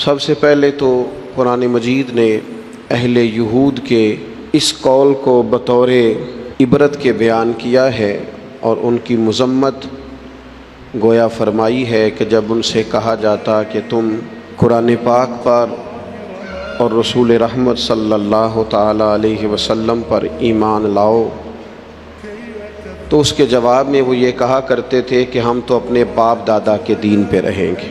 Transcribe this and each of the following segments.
سب سے پہلے تو قرآن مجید نے اہل یہود کے اس قول کو بطور عبرت کے بیان کیا ہے اور ان کی مذمت گویا فرمائی ہے کہ جب ان سے کہا جاتا کہ تم قرآن پاک پر اور رسول رحمت صلی اللہ تعالی علیہ وسلم پر ایمان لاؤ، تو اس کے جواب میں وہ یہ کہا کرتے تھے کہ ہم تو اپنے باپ دادا کے دین پہ رہیں گے۔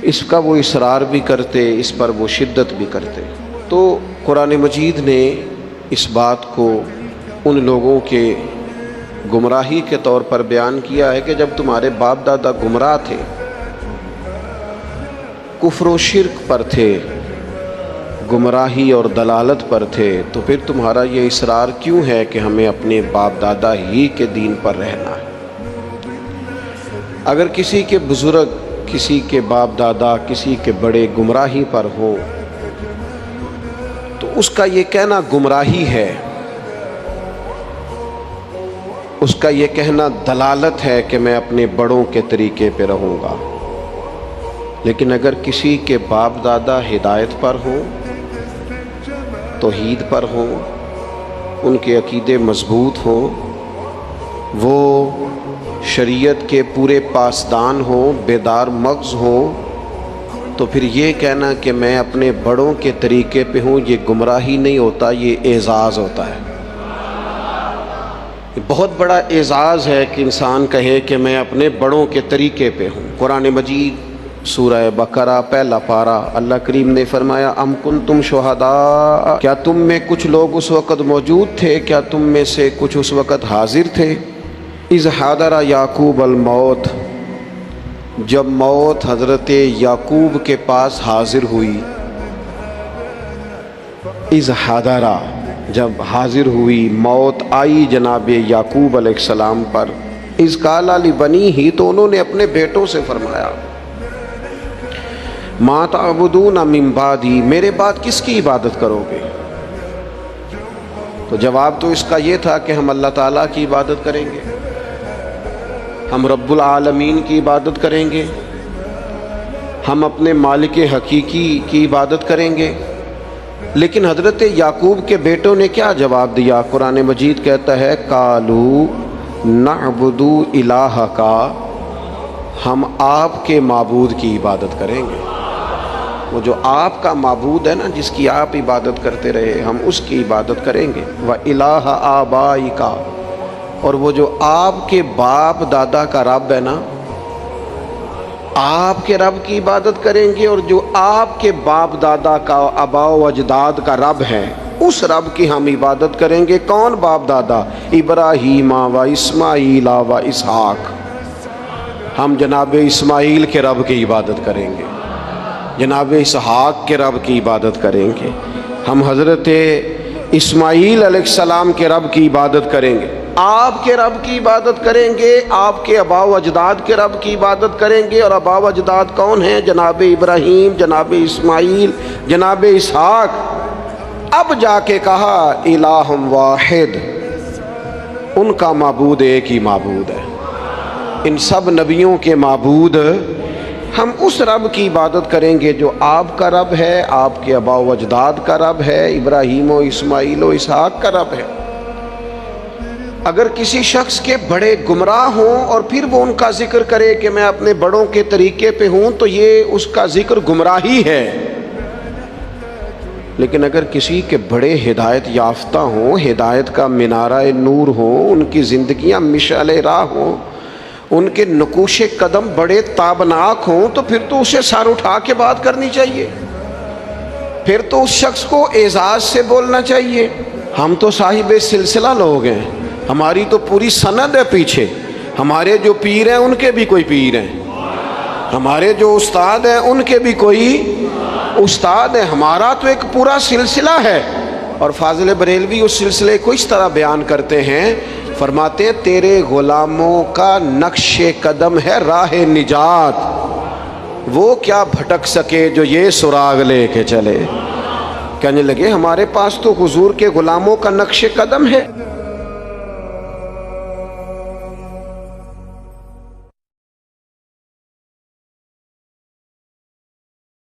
اس کا وہ اصرار بھی کرتے، اس پر وہ شدت بھی کرتے۔ تو قرآن مجید نے اس بات کو ان لوگوں کے گمراہی کے طور پر بیان کیا ہے کہ جب تمہارے باپ دادا گمراہ تھے، کفر و شرک پر تھے، گمراہی اور دلالت پر تھے، تو پھر تمہارا یہ اصرار کیوں ہے کہ ہمیں اپنے باپ دادا ہی کے دین پر رہنا ہے؟ اگر کسی کے بزرگ، کسی کے باپ دادا، کسی کے بڑے گمراہی پر ہو تو اس کا یہ کہنا گمراہی ہے، اس کا یہ کہنا دلالت ہے کہ میں اپنے بڑوں کے طریقے پہ رہوں گا۔ لیکن اگر کسی کے باپ دادا ہدایت پر ہوں، توحید پر ہوں، ان کے عقیدے مضبوط ہوں، وہ شریعت کے پورے پاسدان ہوں، بیدار مغز ہوں، تو پھر یہ کہنا کہ میں اپنے بڑوں کے طریقے پہ ہوں، یہ گمراہی نہیں ہوتا، یہ اعزاز ہوتا ہے۔ یہ بہت بڑا اعزاز ہے کہ انسان کہے کہ میں اپنے بڑوں کے طریقے پہ ہوں۔ قرآن مجید سورہ بقرہ پہلا پارہ، اللہ کریم نے فرمایا ام کنتم شہداء، کیا تم میں کچھ لوگ اس وقت موجود تھے، کیا تم میں سے کچھ اس وقت حاضر تھے، اذ حضر یعقوب الموت، جب موت حضرت یعقوب کے پاس حاضر ہوئی، اذ حضر، جب حاضر ہوئی، موت آئی جناب یعقوب علیہ السلام پر، اذ قال لبنیہ، تو انہوں نے اپنے بیٹوں سے فرمایا ما تعبدون من بعدی، میرے بعد کس کی عبادت کرو گے؟ تو جواب تو اس کا یہ تھا کہ ہم اللہ تعالیٰ کی عبادت کریں گے، ہم رب العالمین کی عبادت کریں گے، ہم اپنے مالک حقیقی کی عبادت کریں گے۔ لیکن حضرت یعقوب کے بیٹوں نے کیا جواب دیا؟ قرآن مجید کہتا ہے قالوا نعبد الہک، ہم آپ کے معبود کی عبادت کریں گے۔ وہ جو آپ کا معبود ہے نا، جس کی آپ عبادت کرتے رہے، ہم اس کی عبادت کریں گے۔ وَإِلَٰهَ آبَائِكَ، اور وہ جو آپ کے باپ دادا کا رب ہے نا، آپ کے رب کی عبادت کریں گے، اور جو آپ کے باپ دادا کا، آباء و اجداد کا رب ہے، اس رب کی ہم عبادت کریں گے۔ کون باپ دادا؟ ابراہیم و اسماعیل و اسحاق، ہم جناب اسماعیل کے رب کی عبادت کریں گے، جناب اسحاق کے رب کی عبادت کریں گے، ہم حضرت اسماعیل علیہ السلام کے رب کی عبادت کریں گے، آپ کے رب کی عبادت کریں گے، آپ کے آباء و اجداد کے رب کی عبادت کریں گے۔ اور آباء و اجداد کون ہیں؟ جناب ابراہیم، جناب اسماعیل، جناب اسحاق۔ اب جا کے کہا الہ واحد، ان کا معبود ایک ہی معبود ہے، ان سب نبیوں کے معبود، ہم اس رب کی عبادت کریں گے جو آپ کا رب ہے، آپ کے آباء و اجداد کا رب ہے، ابراہیم و اسماعیل و اسحاق کا رب ہے۔ اگر کسی شخص کے بڑے گمراہ ہوں اور پھر وہ ان کا ذکر کرے کہ میں اپنے بڑوں کے طریقے پہ ہوں، تو یہ اس کا ذکر گمراہی ہے۔ لیکن اگر کسی کے بڑے ہدایت یافتہ ہوں، ہدایت کا منارہ نور ہوں، ان کی زندگیاں مشعل راہ ہوں، ان کے نقوش قدم بڑے تابناک ہوں، تو پھر تو اسے سر اٹھا کے بات کرنی چاہیے، پھر تو اس شخص کو اعزاز سے بولنا چاہیے۔ ہم تو صاحب سلسلہ لوگ ہیں، ہماری تو پوری سند ہے پیچھے، ہمارے جو پیر ہیں ان کے بھی کوئی پیر ہیں، ہمارے جو استاد ہیں ان کے بھی کوئی استاد ہیں، ہمارا تو ایک پورا سلسلہ ہے۔ اور فاضل بریلوی اس سلسلے کو اس طرح بیان کرتے ہیں، فرماتے ہیں تیرے غلاموں کا نقش قدم ہے راہ نجات، وہ کیا بھٹک سکے جو یہ سراغ لے کے چلے۔ کہنے لگے ہمارے پاس تو حضور کے غلاموں کا نقش قدم ہے۔